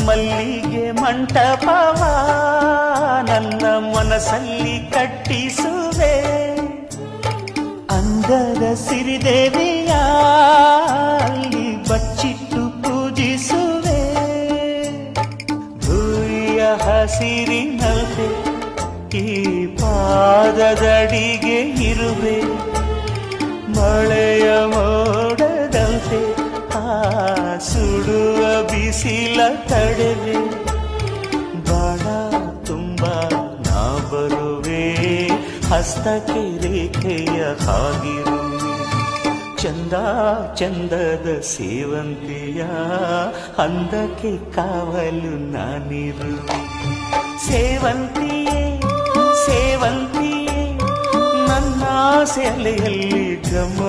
ಮಲ್ಲಿಗೆ ಮಂಟಪವ ನನ್ನ ಮನಸ್ಸಲ್ಲಿ ಕಟ್ಟಿಸುವೆ, ಅಂದದ ಸಿರಿದೇವಿಯ ಅಲ್ಲಿ ಬಚ್ಚಿಟ್ಟು ಪೂಜಿಸುವೆ. ಭೂಯ ಹಸಿರಿನಲ್ದೆ ಈ ಪಾದದಡಿಗೆ ಇರುವೆ, ಮಳೆಯ ಮೋಡದಂತೆ ಆ ಸುಡುವ ಬಿಸಿಲ ತಡೆವೆ. ಬಾಳ ತುಂಬ ನಾ ಬರುವೆ, ಹಸ್ತಕ್ಕೆ ರೇಖೆಯ ಹಾಗಿರುವೆ. ಚಂದ ಚಂದದ ಸೇವಂತಿಯ ಅಂದಕ್ಕೆ ಕಾವಲು ನಾನಿರುವೆ. ಸೇವಂತಿಯೇ ಸೇವಂತಿಯೇ ನನ್ನ ಸೆಲೆಯಲ್ಲಿ ಗಮ